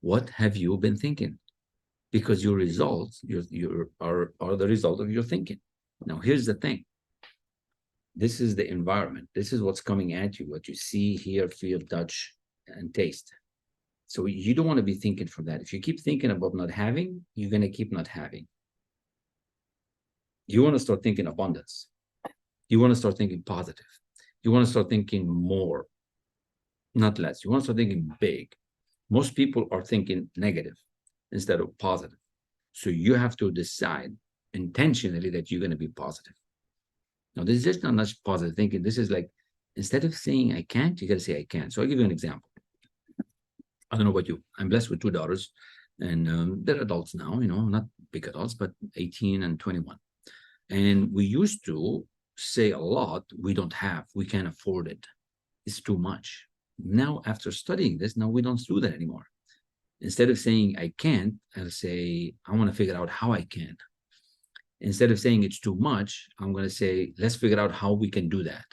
What have you been thinking? Because your results are the result of your thinking. Now, here's the thing. This is the environment. This is what's coming at you, what you see, hear, feel, touch, and taste. So you don't want to be thinking from that. If you keep thinking about not having, you're going to keep not having. You want to start thinking abundance. You want to start thinking positive. You want to start thinking more, not less. You want to start thinking big. Most people are thinking negative instead of positive. So you have to decide intentionally that you're going to be positive. Now, this is just not much positive thinking. This is like, instead of saying I can't, you got to say I can. So I'll give you an example. I don't know about you. I'm blessed with two daughters, and they're adults now, not big adults, but 18 and 21. And we used to say a lot, we don't have, we can't afford it. It's too much. Now, after studying this, now we don't do that anymore. Instead of saying I can't, I'll say I want to figure out how I can. Instead of saying it's too much, I'm going to say let's figure out how we can do that.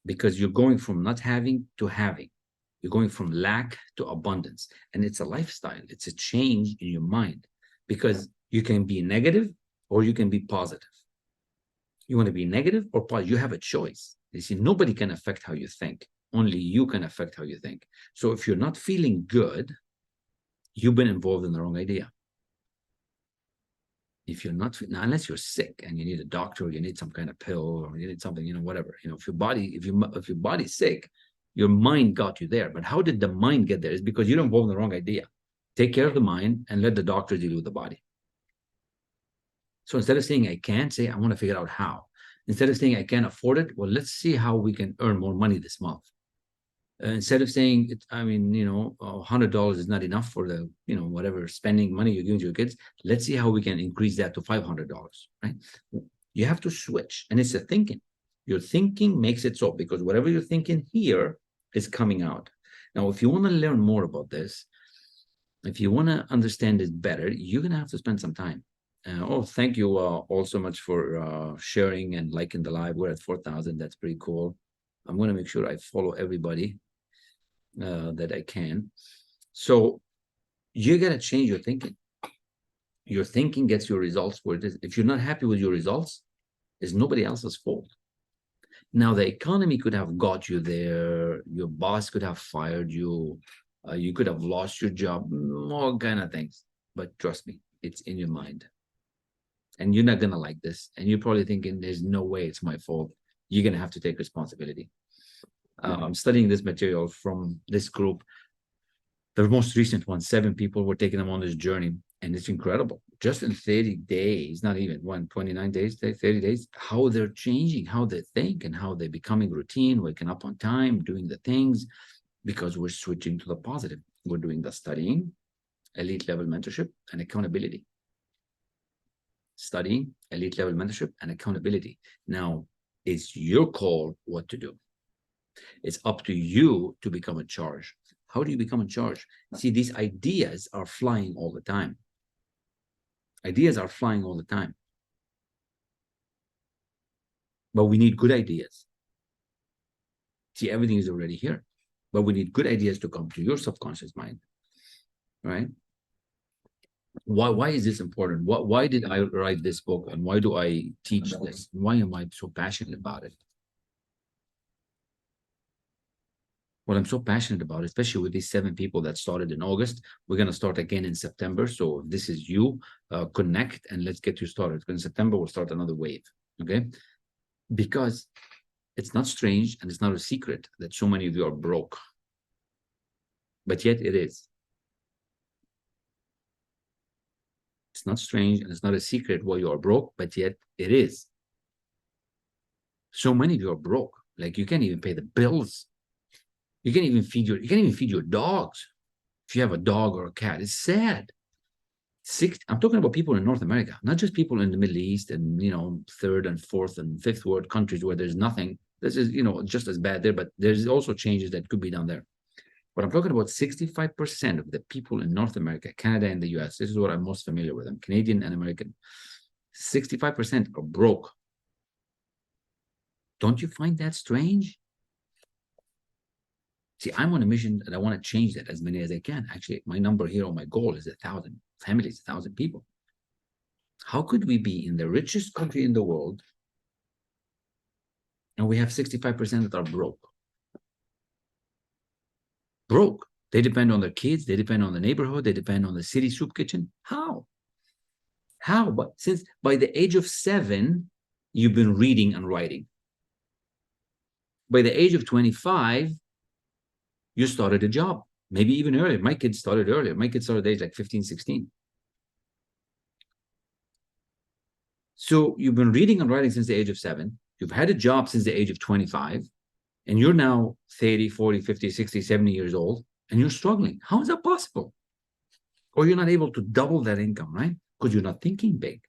Because you're going from not having to having. You're going from lack to abundance. And it's a lifestyle. It's a change in your mind. Because you can be negative or you can be positive. You want to be negative or positive? You have a choice. You see, nobody can affect how you think. Only you can affect how you think. So if you're not feeling good, you've been involved in the wrong idea. If you're not, now, unless you're sick and you need a doctor, or you need some kind of pill, or you need something, whatever. If your body's sick, your mind got you there. But how did the mind get there? It's because you're involved in the wrong idea. Take care of the mind and let the doctor deal with the body. So instead of saying I can't, say I want to figure out how. Instead of saying I can't afford it, well, let's see how we can earn more money this month. Instead of saying, $100 is not enough for the, whatever spending money you're giving to your kids, let's see how we can increase that to $500, right? You have to switch, and it's a thinking. Your thinking makes it so, because whatever you're thinking here is coming out. Now, if you want to learn more about this, if you want to understand it better, you're going to have to spend some time. Thank you all so much for sharing and liking the live. We're at 4,000. That's pretty cool. I'm going to make sure I follow everybody that I can. So you got to change your thinking. Your thinking gets your results where it is. If you're not happy with your results, it's nobody else's fault. Now, the economy could have got you there. Your boss could have fired you. You could have lost your job, all kind of things. But trust me, it's in your mind. And you're not going to like this. And you're probably thinking, there's no way it's my fault. You're going to have to take responsibility. I'm studying this material from this group. The most recent one, 7 people were taking them on this journey, and it's incredible. Just in 30 days, not even 29 days, 30 days, how they're changing, how they think, and how they're becoming routine, waking up on time, doing the things, because we're switching to the positive. We're doing the studying, elite level mentorship, and accountability. Studying, elite level mentorship, and accountability. Now, it's your call what to do. It's up to you to become in charge. How do you become in charge? See, these ideas are flying all the time. Ideas are flying all the time. But we need good ideas. See, everything is already here. But we need good ideas to come to your subconscious mind. Right? Why is this important? Why did I write this book? And why do I teach this? Why am I so passionate about it? What I'm so passionate about, especially with these 7 people that started in August, we're going to start again in September. So if this is you, connect and let's get you started. In September, we'll start another wave. Okay? Because it's not strange and it's not a secret that so many of you are broke. But yet it is. It's not strange and it's not a secret why you are broke, but yet it is. So many of you are broke. Like you can't even pay the bills. You can't even feed your dogs. If you have a dog or a cat, it's sad. I'm talking about people in North America, not just people in the Middle East and, 3rd and 4th and 5th world countries where there's nothing. This is, just as bad there, but there's also changes that could be done there. But I'm talking about 65% of the people in North America, Canada and the US. This is what I'm most familiar with. I'm Canadian and American. 65% are broke. Don't you find that strange? See, I'm on a mission and I want to change that as many as I can. Actually, my number here on my goal is 1,000 families, 1,000 people. How could we be in the richest country in the world and we have 65% that are broke? Broke. They depend on their kids. They depend on the neighborhood. They depend on the city soup kitchen. How? How? But since by the age of 7, you've been reading and writing. By the age of 25, you started a job. Maybe even earlier. My kids started earlier. My kids started at age like 15, 16. So you've been reading and writing since the age of 7. You've had a job since the age of 25. And you're now 30, 40, 50, 60, 70 years old, and you're struggling. How is that possible? Or you're not able to double that income, right? Because you're not thinking big.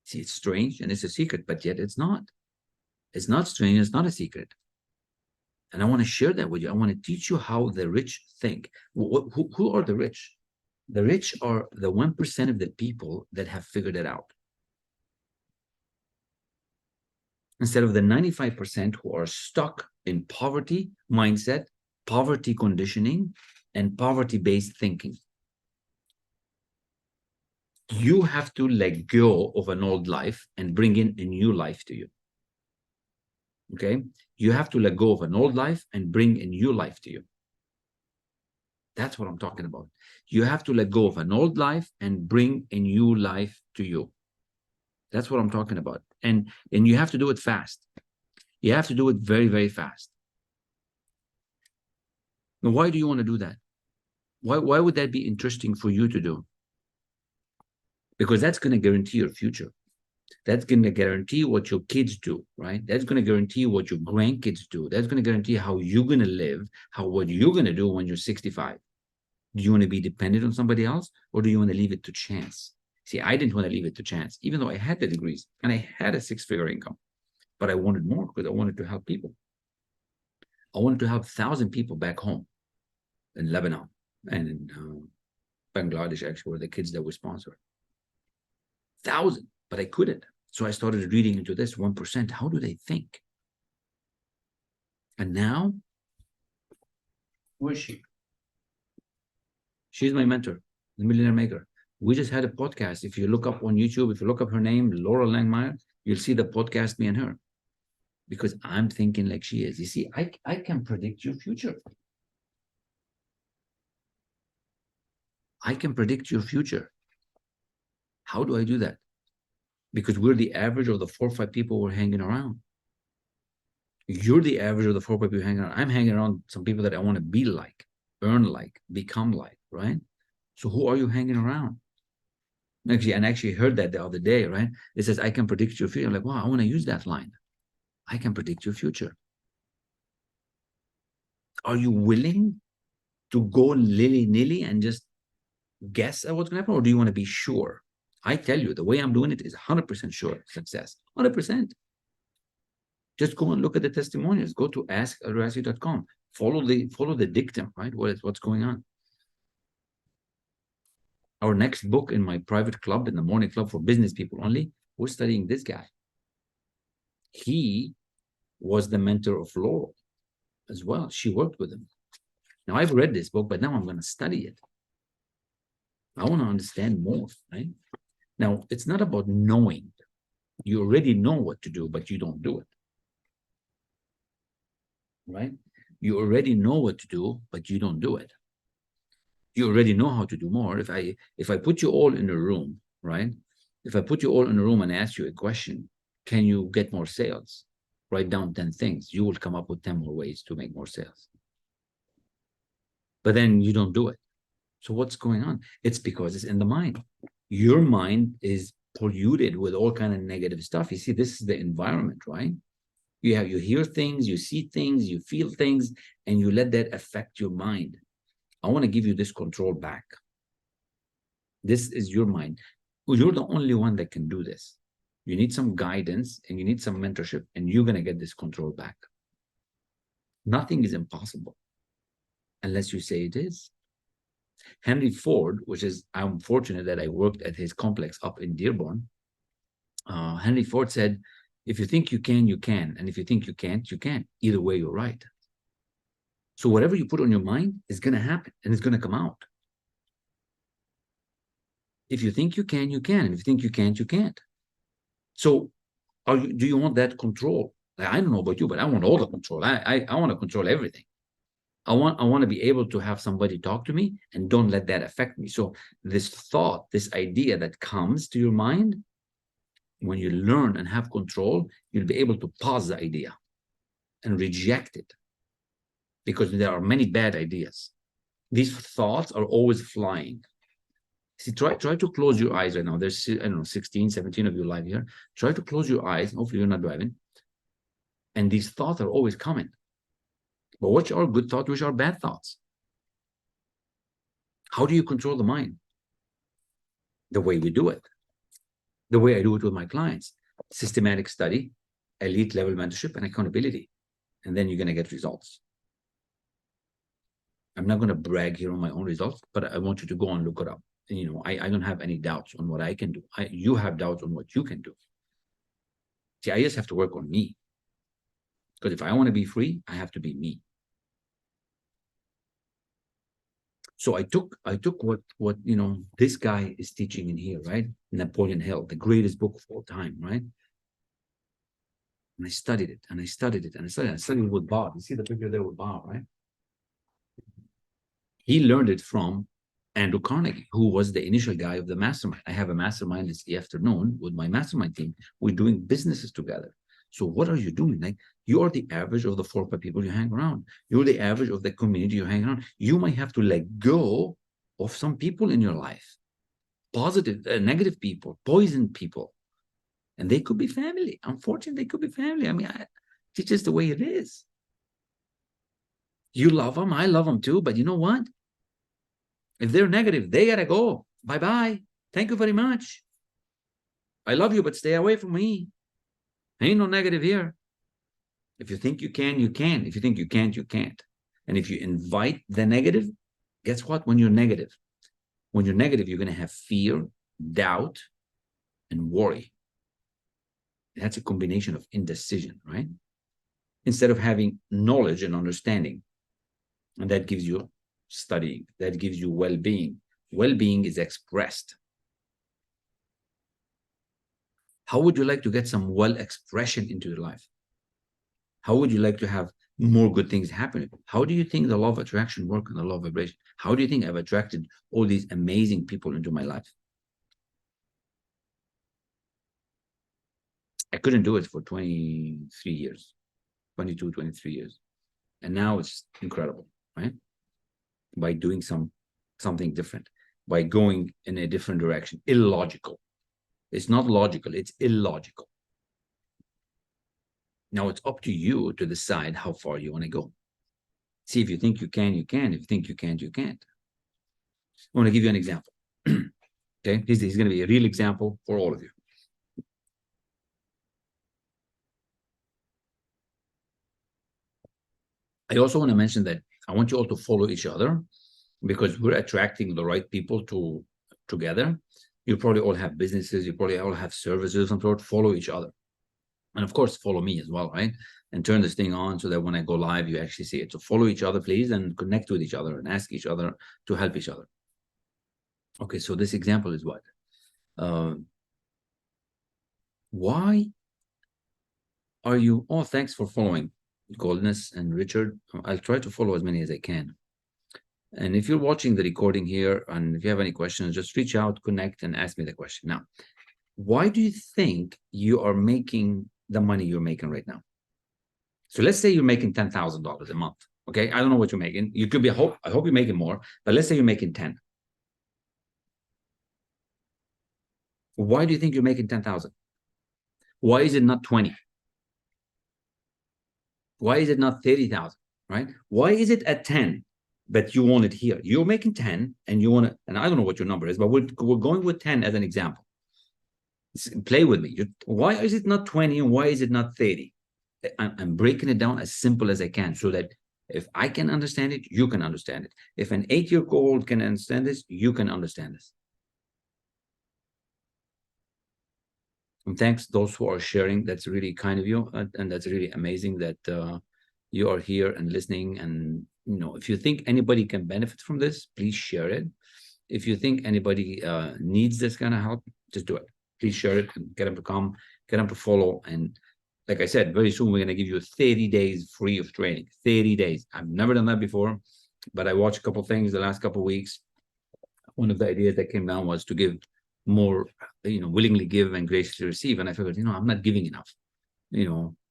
See, it's strange and it's a secret, but yet it's not. It's not strange. It's not a secret. And I want to share that with you. I want to teach you how the rich think. Who are the rich? The rich are the 1% of the people that have figured it out. Instead of the 95% who are stuck in poverty mindset, poverty conditioning, and poverty-based thinking. You have to let go of an old life and bring in a new life to you. Okay? You have to let go of an old life and bring a new life to you. That's what I'm talking about. You have to let go of an old life and bring a new life to you. That's what I'm talking about. And you have to do it fast. You have to do it very, very fast. Now, why do you want to do that? Why would that be interesting for you to do? Because that's going to guarantee your future. That's going to guarantee what your kids do, right? That's going to guarantee what your grandkids do. That's going to guarantee how you're going to live, what you're going to do when you're 65. Do you want to be dependent on somebody else, or do you want to leave it to chance? See, I didn't want to leave it to chance, even though I had the degrees and I had a 6-figure income, but I wanted more because I wanted to help people. I wanted to help 1,000 people back home in Lebanon and in Bangladesh, actually, were the kids that we sponsored. 1,000, but I couldn't. So I started reading into this 1%. How do they think? And now, where is she? She's my mentor, the Millionaire Maker. We just had a podcast. If you look up on YouTube, if you look up her name, Laura Langmeyer, you'll see the podcast, me and her. Because I'm thinking like she is. You see, I can predict your future. I can predict your future. How do I do that? Because we're the average of the 4 or 5 people we're hanging around. You're the average of the 4 or 5 people hanging around. I'm hanging around some people that I want to be like, earn like, become like, right? So who are you hanging around? Actually, and I actually heard that the other day, right? It says, I can predict your future. I'm like, wow, I want to use that line. I can predict your future. Are you willing to go nilly-nilly and just guess at what's going to happen? Or do you want to be sure? I tell you, the way I'm doing it is 100% sure success. 100%. Just go and look at the testimonials. Go to askelrassi.com. Follow the dictum, right? What's going on? Our next book in my private club, in the morning club for business people only, we're studying this guy. He was the mentor of Laurel as well. She worked with him. Now, I've read this book, but now I'm going to study it. I want to understand more, right? Now, it's not about knowing. You already know what to do, but you don't do it. Right? You already know what to do, but you don't do it. You already know how to do more. If I put you all in a room, right? If I put you all in a room and ask you a question, can you get more sales? Write down 10 things. You will come up with 10 more ways to make more sales. But then you don't do it. So what's going on? It's because it's in the mind. Your mind is polluted with all kind of negative stuff. You see, this is the environment, right? You hear things, you see things, you feel things, and you let that affect your mind. I want to give you this control back. This is your mind. You're the only one that can do this. You need some guidance and you need some mentorship, and you're going to get this control back. Nothing is impossible unless you say it is. Henry Ford, I'm fortunate that I worked at his complex up in Dearborn. Henry Ford said, if you think you can, you can. And if you think you can't, you can't. Either way, you're right. So whatever you put on your mind is going to happen and it's going to come out. If you think you can, you can. If you think you can't, you can't. So do you want that control? I don't know about you, but I want all the control. I want to control everything. I want to be able to have somebody talk to me and don't let that affect me. So this thought, this idea that comes to your mind, when you learn and have control, you'll be able to pause the idea and reject it, because there are many bad ideas. These thoughts are always flying. See, try to close your eyes right now. There's, I don't know, 16, 17 of you live here. Try to close your eyes. Hopefully you're not driving. And these thoughts are always coming. But which are good thoughts, which are bad thoughts? How do you control the mind? The way we do it. The way I do it with my clients. Systematic study, elite level mentorship, and accountability. And then you're going to get results. I'm not going to brag here on my own results, but I want you to go and look it up. And, you know, I don't have any doubts on what I can do. You have doubts on what you can do. See, I just have to work on me. Because if I want to be free, I have to be me. So I took what you know this guy is teaching in here, right? Napoleon Hill, the greatest book of all time, right? And I studied it, and I studied it, and I studied it with Bob. You see the picture there with Bob, right? He learned it from Andrew Carnegie, who was the initial guy of the mastermind. I have a mastermind this afternoon with my mastermind team. We're doing businesses together. So what are you doing? Like, you are the average of the 4 or 5 people you hang around. You're the average of the community you hang around. You might have to let go of some people in your life, positive, negative people, poison people. And they could be family. Unfortunately, they could be family. I mean, it's just the way it is. You love them. I love them too. But you know what? If they're negative, they got to go. Bye-bye. Thank you very much. I love you, but stay away from me. Ain't no negative here. If you think you can, you can. If you think you can't, you can't. And if you invite the negative, guess what? When you're negative, you're going to have fear, doubt, and worry. That's a combination of indecision, right? Instead of having knowledge and understanding. And that gives you studying. That gives you well-being. Well-being is expressed. How would you like to get some well expression into your life? How would you like to have more good things happening? How do you think the law of attraction works and the law of vibration? How do you think I've attracted all these amazing people into my life? I couldn't do it for 23 years, 22, 23 years. And now it's incredible, right? By doing something different, by going in a different direction. Illogical. It's not logical, it's illogical. Now it's up to you to decide how far you want to go. See, if you think you can, you can. If you think you can't, you can't. I want to give you an example. Okay, this is going to be a real example for all of you. I also want to mention that I want you all to follow each other, because we're attracting the right people together. You probably all have businesses. You probably all have services of some sort. Follow each other. And of course, follow me as well, right? And turn this thing on so that when I go live, you actually see it. So follow each other, please, and connect with each other and ask each other to help each other. Okay, so this example is what? Why are you... Oh, thanks for following, Goldness and Richard. I'll try to follow as many as I can. And if you're watching the recording here, and if you have any questions, just reach out, connect, and ask me the question. Now, why do you think you are making the money you're making right now? So let's say you're making $10,000 a month. Okay, I don't know what you're making. You could be, I hope you're making more, but let's say you're making 10. Why do you think you're making 10,000? Why is it not 20? Why is it not 30,000? Right? Why is it at 10, but you want it here? You're making 10 and you want to, and I don't know what your number is, but we're going with 10 as an example. Play with me. Why is it not 20 and why is it not 30? I'm breaking it down as simple as I can so that if I can understand it, you can understand it. If an 8-year-old can understand this, you can understand this. And thanks those who are sharing. That's really kind of you. And that's really amazing that you are here and listening and if you think anybody can benefit from this, please share it. If you think anybody needs this kind of help, just do it. Please share it and get them to come, get them to follow. And like I said, very soon we're going to give you 30 days free of training. 30 days. I've never done that before, but I watched a couple of things the last couple of weeks. One of the ideas that came down was to give more, willingly give and graciously receive. And I figured, I'm not giving enough.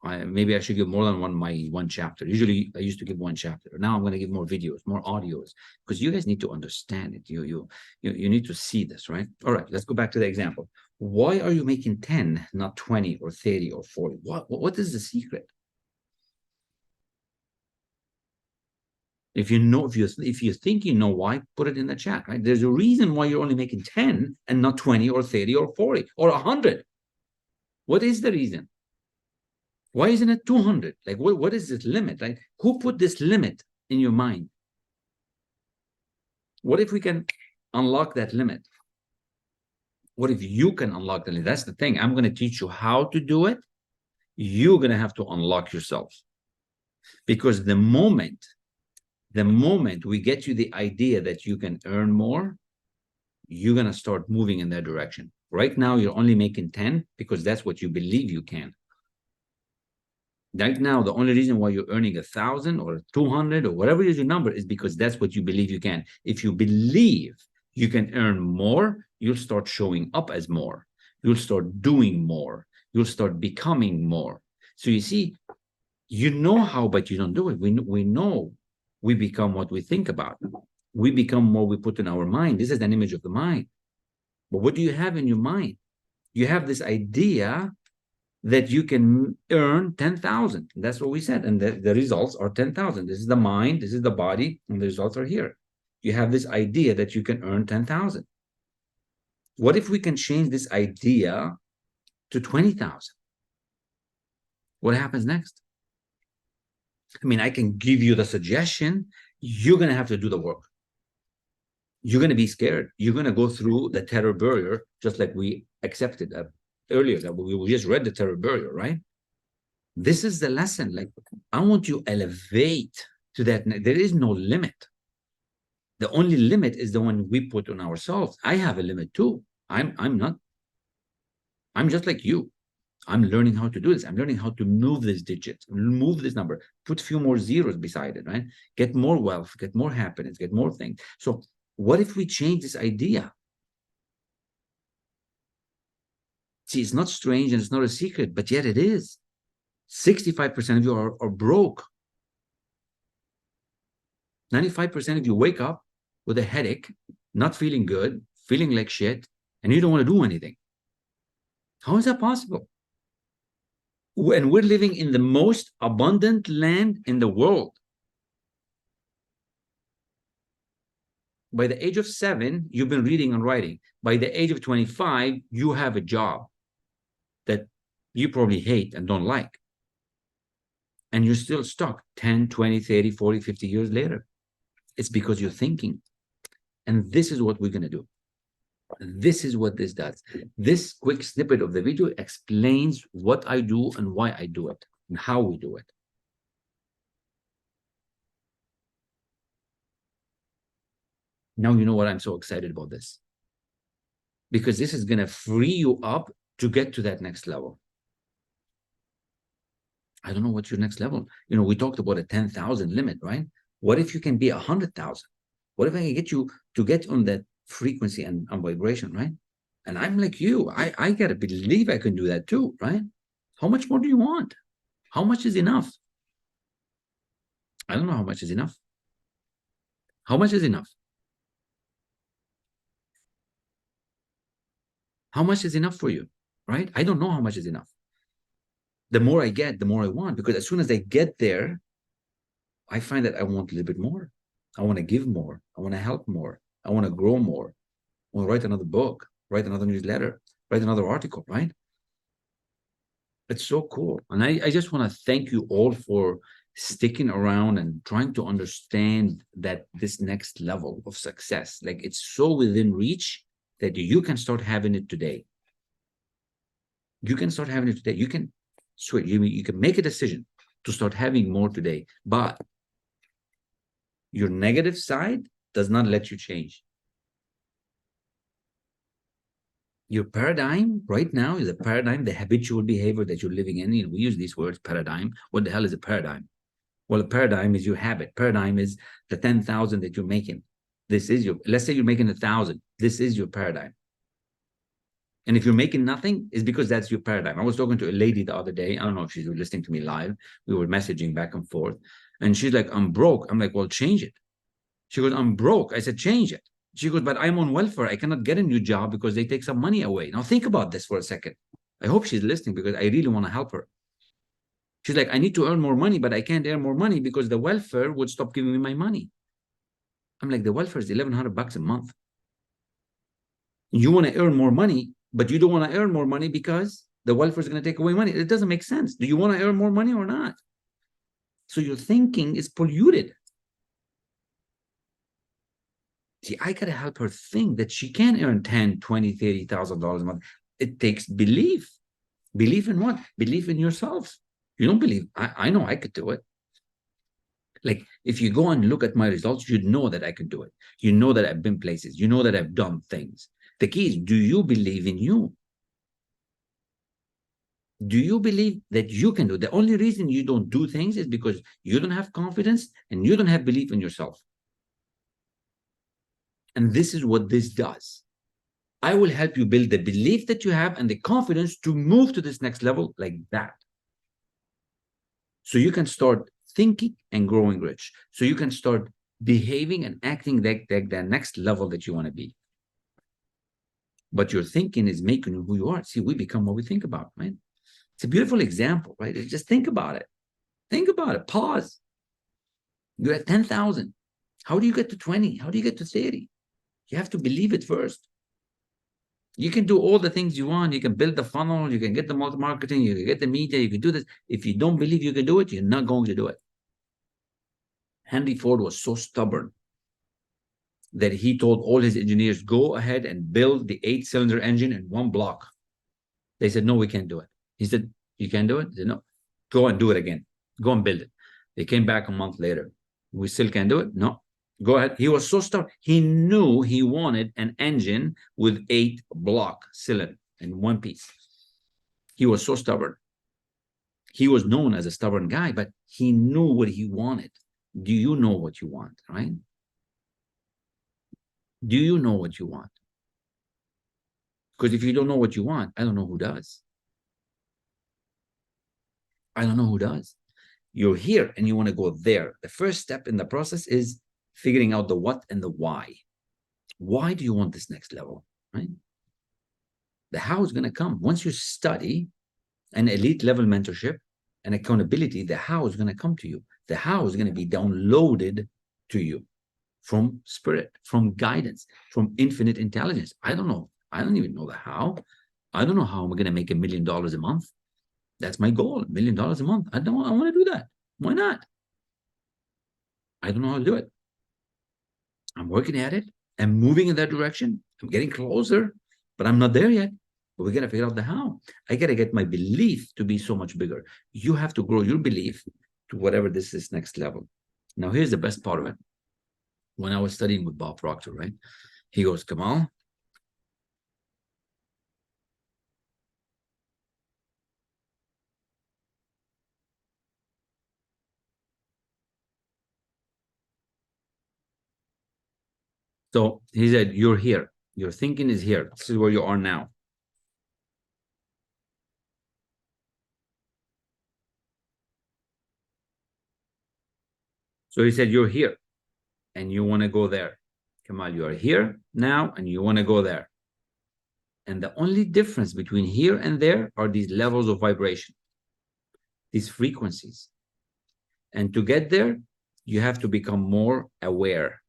Maybe I should give more than one chapter. Usually I used to give one chapter. Now I'm going to give more videos, more audios, because you guys need to understand it. You need to see this, right? All right, let's go back to the example. Why are you making 10, not 20 or 30 or 40? What is the secret? If you think you know why, put it in the chat, right? There's a reason why you're only making 10 and not 20 or 30 or 40 or 100. What is the reason? Why isn't it 200? Like, what is this limit? Like, who put this limit in your mind? What if we can unlock that limit? What if you can unlock the limit? That's the thing. I'm going to teach you how to do it. You're going to have to unlock yourself. Because the moment we get you the idea that you can earn more, you're going to start moving in that direction. Right now, you're only making 10 because that's what you believe you can. Right now, the only reason why you're earning 1,000 or 200 or whatever is your number is because that's what you believe you can. If you believe you can earn more, you'll start showing up as more. You'll start doing more. You'll start becoming more. So you see, you know how, but you don't do it. We know we become what we think about. We become what we put in our mind. This is an image of the mind. But what do you have in your mind? You have this idea that you can earn 10,000. That's what we said. And the results are 10,000. This is the mind, this is the body, and the results are here. You have this idea that you can earn 10,000. What if we can change this idea to 20,000? What happens next? I mean, I can give you the suggestion. You're going to have to do the work. You're going to be scared. You're going to go through the terror barrier, just like we accepted earlier, that we just read the terror barrier, right? This is the lesson. Like, I want you to elevate to that. There is no limit. The only limit is the one we put on ourselves. I have a limit too. I'm just like you. I'm learning how to do this. I'm learning how to move this digit, move this number, put a few more zeros beside it, right? Get more wealth, get more happiness, get more things. So what if we change this idea? See, it's not strange and it's not a secret, but yet it is. 65% of you are broke. 95% of you wake up with a headache, not feeling good, feeling like shit, and you don't want to do anything. How is that possible? When we're living in the most abundant land in the world. By the age of 7, you've been reading and writing. By the age of 25, you have a job that you probably hate and don't like. And you're still stuck 10, 20, 30, 40, 50 years later. It's because you're thinking. And this is what we're going to do. This is what this does. This quick snippet of the video explains what I do and why I do it and how we do it. Now you know what I'm so excited about this. Because this is going to free you up to get to that next level. I don't know what's your next level. We talked about a 10,000 limit, right? What if you can be 100,000? What if I can get you to get on that frequency and vibration, right? And I'm like you. I got to believe I can do that too, right? How much more do you want? How much is enough? I don't know how much is enough. How much is enough? How much is enough for you, right? I don't know how much is enough. The more I get, the more I want, because as soon as I get there, I find that I want a little bit more. I want to give more. I want to help more. I want to grow more. I want to write another book, write another newsletter, write another article, right? It's so cool. And I just want to thank you all for sticking around and trying to understand that this next level of success, like, it's so within reach that you can start having it today. You can start having it today. You can switch. You can make a decision to start having more today. But Your negative side does not let you change. Your paradigm right now is a paradigm, the habitual behavior that you're living in. You know, we use these words, paradigm. What the hell is a paradigm? Well, a paradigm is your habit. Paradigm is the 10,000 that you're making. This is your, let's say you're making 1,000. This is your paradigm. And if you're making nothing, it's because that's your paradigm. I was talking to a lady the other day. I don't know if she's listening to me live. We were messaging back and forth. And she's like, I'm broke. I'm like, well, change it. She goes, I'm broke. I said, change it. She goes, but I'm on welfare. I cannot get a new job because they take some money away. Now think about this for a second. I hope she's listening because I really want to help her. She's like, I need to earn more money, but I can't earn more money because the welfare would stop giving me my money. I'm like, the welfare is $1,100 a month. You want to earn more money, but you don't want to earn more money because the welfare is going to take away money. It doesn't make sense. Do you want to earn more money or not? So your thinking is polluted. See, I got to help her think that she can earn 10, 20, $30,000 a month. It takes belief. Belief in what? Belief in yourself. You don't believe. I know I could do it. Like if you go and look at my results, you'd know that I can do it. You know that I've been places. You know that I've done things. The key is, do you believe in you? Do you believe that you can do it? The only reason you don't do things is because you don't have confidence and you don't have belief in yourself. And this is what this does. I will help you build the belief that you have and the confidence to move to this next level like that. So you can start thinking and growing rich. So you can start behaving and acting like the next level that you want to be. But your thinking is making you who you are. See, we become what we think about, right? It's a beautiful example, right? Just think about it. Think about it. Pause. You're at 10,000. How do you get to 20? How do you get to 30? You have to believe it first. You can do all the things you want. You can build the funnel. You can get the multi-marketing. You can get the media. You can do this. If you don't believe you can do it, you're not going to do it. Henry Ford was so stubborn that he told all his engineers, go ahead and build the 8-cylinder engine in one block. They said, no, we can't do it. He said, you can't do it? He said, no, go and do it again. Go and build it. They came back a month later. We still can't do it? No. Go ahead. He was so stubborn. He knew he wanted an engine with 8 block cylinder in one piece. He was so stubborn. He was known as a stubborn guy, but he knew what he wanted. Do you know what you want, right? Do you know what you want? Because if you don't know what you want, I don't know who does. I don't know who does. You're here and you want to go there. The first step in the process is figuring out the what and the why. Why do you want this next level, right? The how is going to come. Once you study an elite level mentorship and accountability, the how is going to come to you. The how is going to be downloaded to you from spirit, from guidance, from infinite intelligence. I don't know. I don't even know the how. I don't know how I'm going to make $1 million a month. That's my goal, $1 million a month. I want to do that. Why not? I don't know how to do it. I'm working at it. I'm moving in that direction. I'm getting closer, but I'm not there yet. But we got to figure out the how. I got to get my belief to be so much bigger. You have to grow your belief to whatever this is next level. Now, here's the best part of it. When I was studying with Bob Proctor, right? He goes, Kamal, so he said, you're here. Your thinking is here. This is where you are now. So he said, you're here and you want to go there. Kamal, you are here now and you want to go there. And the only difference between here and there are these levels of vibration, these frequencies. And to get there, you have to become more aware.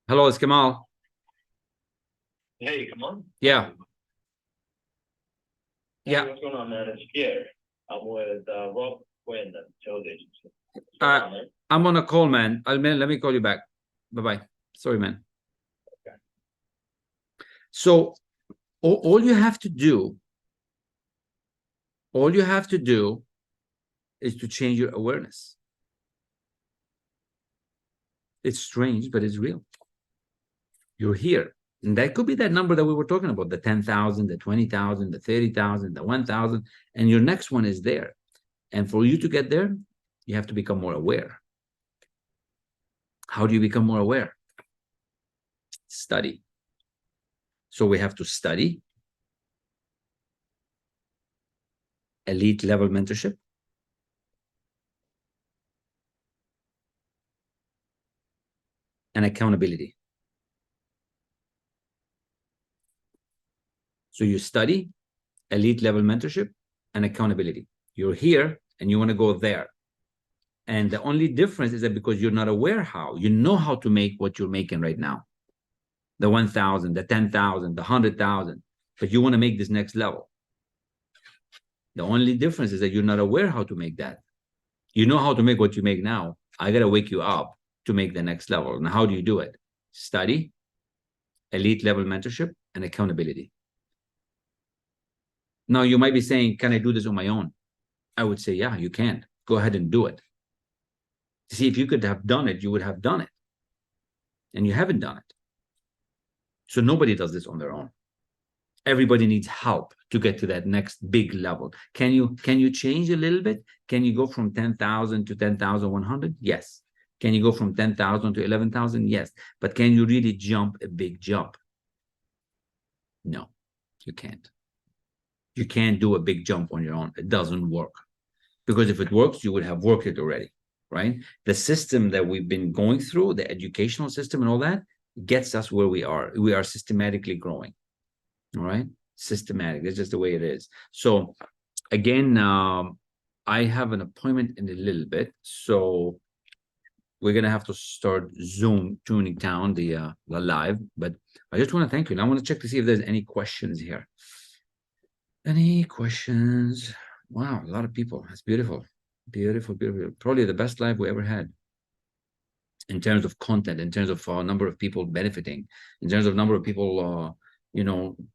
Hello, it's Kamal. Hey, come on. Yeah. Hey, Yeah. what's going on, man? It's Pierre. I'm with Rob Quinn, the sales agency. I'm on a call, man. Let me call you back. Bye-bye. Sorry, man. So all you have to do, is to change your awareness. It's strange, but it's real. You're here. And that could be that number that we were talking about, the 10,000, the 20,000, the 30,000, the 1,000, and your next one is there. And for you to get there, you have to become more aware. How do you become more aware? Study. So we have to study elite level mentorship, and accountability. So you study elite level mentorship and accountability. You're here and you want to go there. And the only difference is that because you're not aware how, you know how to make what you're making right now. The 1,000, the 10,000, the 100,000, but you want to make this next level. The only difference is that you're not aware how to make that. You know how to make what you make now. I got to wake you up to make the next level. And how do you do it? Study, elite level mentorship, and accountability. Now, you might be saying, can I do this on my own? I would say, yeah, you can. Go ahead and do it. See, if you could have done it, you would have done it. And you haven't done it. So nobody does this on their own. Everybody needs help to get to that next big level. Can you change a little bit? Can you go from 10,000 to 10,100? Yes. Can you go from 10,000 to 11,000? Yes. But can you really jump a big jump? No, you can't. You can't do a big jump on your own. It doesn't work. Because if it works, you would have worked it already, right? The system that we've been going through, the educational system and all that, gets us where we are. We are systematically growing. All right, systematic. That's just the way it is. So again, I have an appointment in a little bit, so we're gonna have to start Zoom tuning down the live. But I just want to thank you, and I want to check to see if there's any questions here. Any questions? Wow, a lot of people. That's beautiful, beautiful, beautiful. Probably the best live we ever had. In terms of content, in terms of number of people benefiting, in terms of number of people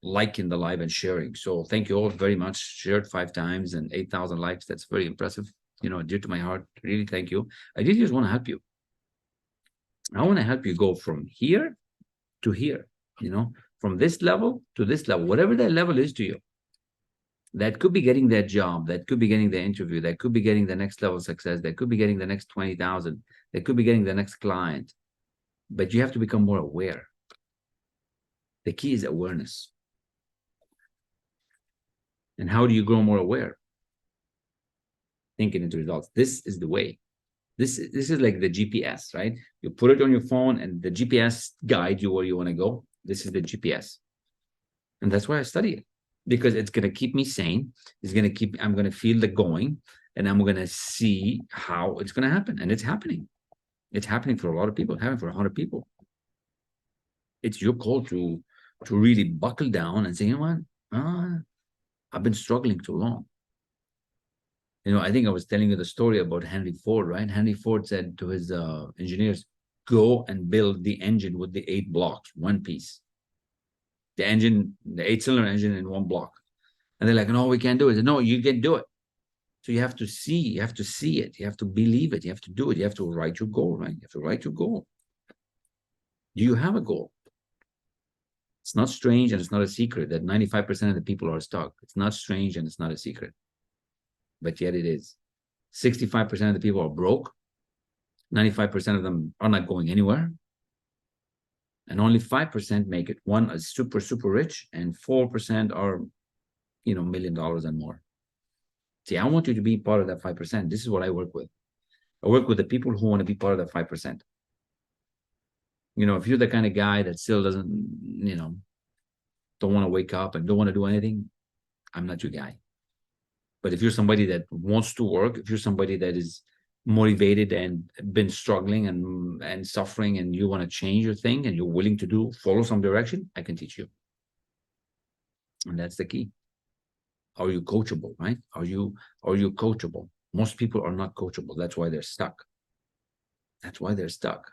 liking the live and sharing. So thank you all very much. Shared 5 times and 8,000 likes. That's very impressive. Dear to my heart. Really, thank you. I really just want to help you. I want to help you go from here to here, from this level to this level, whatever that level is to you. That could be getting that job, that could be getting the interview, that could be getting the next level of success, that could be getting the next 20,000, that could be getting the next client. But you have to become more aware. The key is awareness. And how do you grow more aware? Thinking into results. This is the way. This is like the GPS, right? You put it on your phone and the GPS guide you where you want to go. This is the GPS. And that's why I study it, because it's going to keep me sane. I'm going to feel the going, and I'm going to see how it's going to happen. And it's happening. It's happening for a lot of people. It's happening for 100 people. It's your call to really buckle down and say, you know what? I've been struggling too long. I think I was telling you the story about Henry Ford, right? Henry Ford said to his engineers, go and build the engine with the 8 blocks, one piece. The 8-cylinder engine in 1 block. And they're like, no, we can't do it. Said, no, you can do it. So you have to see it. You have to believe it. You have to do it. You have to write your goal, right? You have to write your goal. Do you have a goal? It's not strange and it's not a secret that 95% of the people are stuck. It's not strange and it's not a secret. But yet it is. 65% of the people are broke. 95% of them are not going anywhere. And only 5% make it. 1 is super, super rich, and 4% are, $1 million and more. See, I want you to be part of that 5%. This is what I work with. I work with the people who want to be part of that 5%. If you're the kind of guy that still doesn't, don't want to wake up and don't want to do anything, I'm not your guy. But if you're somebody that wants to work, if you're somebody that is motivated and been struggling and suffering, and you want to change your thing and you're willing to follow some direction, I can teach you. And that's the key. Are you coachable, right? Are you coachable? Most people are not coachable. That's why they're stuck. That's why they're stuck.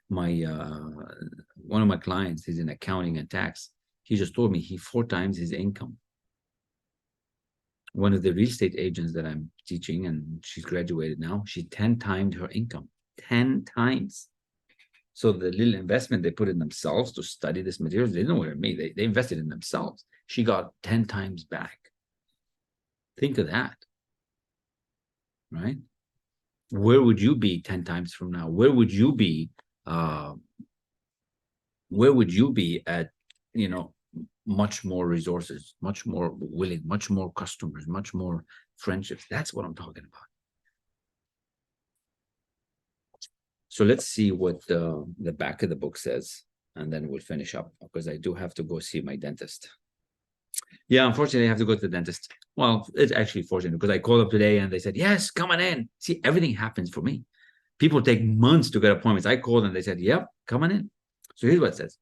One of my clients is in accounting and tax. He just told me he 4 times his income. One of the real estate agents that I'm teaching, and she's graduated now, she 10 times her income. 10 times. So the little investment they put in themselves to study this material, they didn't know what it mean. They invested in themselves. She got 10 times back. Think of that, right? Where would you be 10 times from now? Where would you be? Where would you be at, much more resources, much more willing, much more customers, much more friendships? That's what I'm talking about. So let's see what the back of the book says, and then we'll finish up, because I do have to go see my dentist. Yeah, unfortunately, I have to go to the dentist. Well, it's actually fortunate, because I called up today and they said, yes, come on in. See, everything happens for me. People take months to get appointments. I called and they said, yep, come on in. So here's what it says.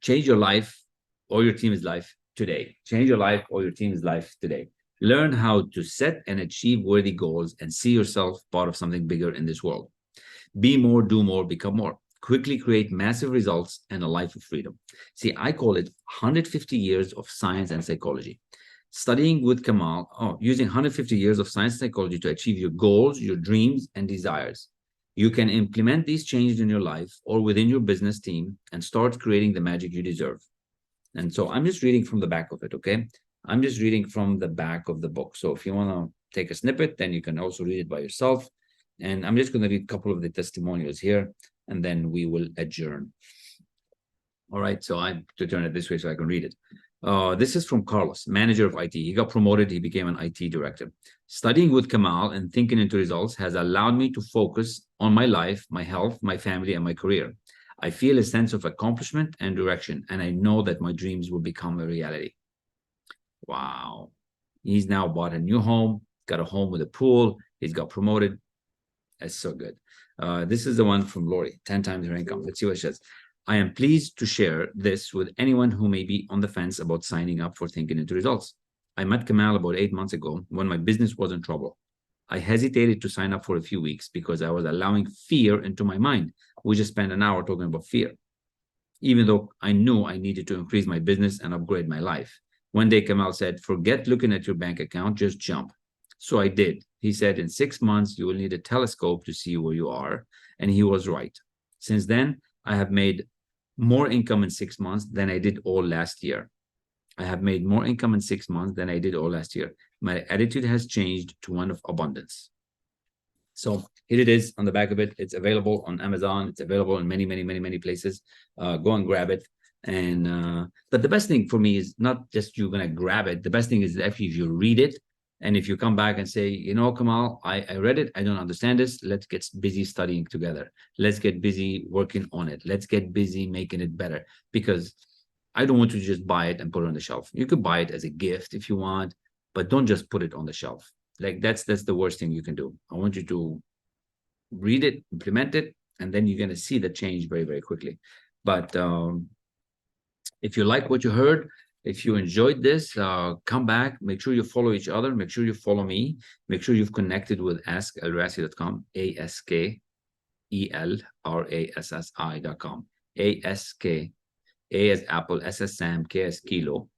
Change your life or your team's life today. Change your life or your team's life today. Learn how to set and achieve worthy goals and see yourself part of something bigger in this world. Be more, do more, become more. Quickly create massive results and a life of freedom. See, I call it 150 years of science and psychology. Studying with Kamal, using 150 years of science and psychology to achieve your goals, your dreams, and desires. You can implement these changes in your life or within your business team and start creating the magic you deserve. And so I'm just reading from the back of it, okay? I'm just reading from the back of the book. So if you want to take a snippet, then you can also read it by yourself. And I'm just going to read a couple of the testimonials here, and then we will adjourn. All right, so I to turn it this way so I can read it. This is from Carlos, manager of IT. He got promoted. He became an IT director. Studying with Kamal and thinking into results has allowed me to focus on my life, my health, my family, and my career. I feel a sense of accomplishment and direction, and I know that my dreams will become a reality. Wow. He's now bought a new home, got a home with a pool. He's got promoted. That's so good. This is the one from Lori, 10 times her income. Let's see what it says. I am pleased to share this with anyone who may be on the fence about signing up for Thinking into Results. I met Kamal about 8 months ago when my business was in trouble. I hesitated to sign up for a few weeks because I was allowing fear into my mind. We just spent an hour talking about fear, even though I knew I needed to increase my business and upgrade my life. One day, Kamal said, forget looking at your bank account, just jump. So I did. He said, in 6 months, you will need a telescope to see where you are. And he was right. Since then, I have made more income in 6 months than I did all last year. I have made more income in 6 months than I did all last year. My attitude has changed to one of abundance. So here it is on the back of it. It's available on Amazon. It's available in many, many, many, many places. Go and grab it. And but the best thing for me is not just you're going to grab it. The best thing is actually if you read it, and if you come back and say, you know, Kamal, I read it. I don't understand this. Let's get busy studying together. Let's get busy working on it. Let's get busy making it better, because I don't want you to just buy it and put it on the shelf. You could buy it as a gift if you want, but don't just put it on the shelf. Like that's the worst thing you can do. I want you to read it, implement it, and then you're going to see the change very, very quickly. But if you like what you heard, if you enjoyed this, come back. Make sure you follow each other. Make sure you follow me. Make sure you've connected with AskElRassi.com, ASKELRASSI.com. ASK, A as Apple, S as Sam, K as Kilo,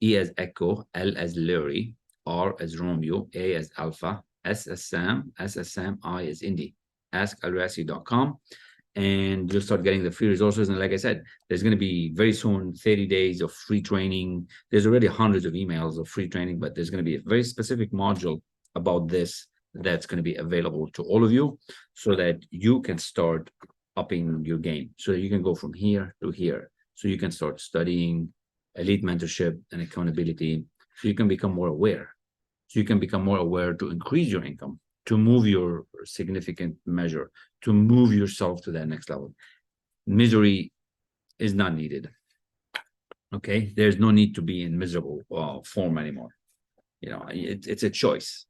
E as Echo, L as Larry, R as Romeo, A as Alpha, S as Sam, I as Indy. AskElRassi.com. And you'll start getting the free resources. And like I said, there's going to be very soon 30 days of free training. There's already hundreds of emails of free training, but there's going to be a very specific module about this that's going to be available to all of you so that you can start upping your game, so that you can go from here to here. So you can start studying elite mentorship and accountability, so you can become more aware. So you can become more aware to increase your income, to move your significant measure, to move yourself to that next level. Misery is not needed. Okay, there's no need to be in miserable form anymore. You know, it's a choice.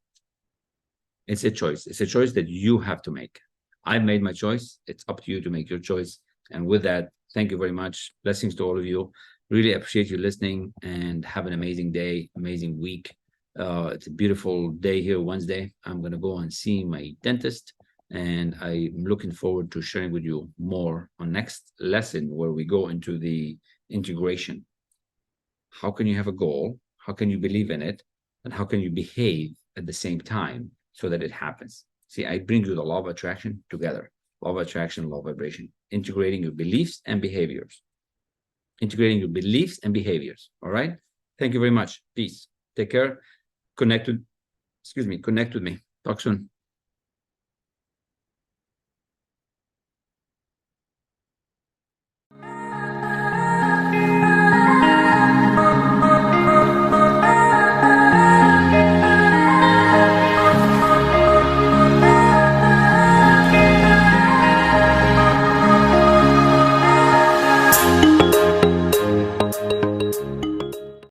It's a choice. It's a choice that you have to make. I've made my choice. It's up to you to make your choice. And with that, thank you very much. Blessings to all of you. Really appreciate you listening, and have an amazing day, amazing week. It's a beautiful day here, Wednesday. I'm going to go and see my dentist, and I'm looking forward to sharing with you more on next lesson, where we go into the integration. How can you have a goal? How can you believe in it? And how can you behave at the same time so that it happens? See, I bring you the law of attraction together. Law of attraction, law of vibration, integrating your beliefs and behaviors. Integrating your beliefs and behaviors. All right. Thank you very much. Peace. Take care. Connect with me. Talk soon.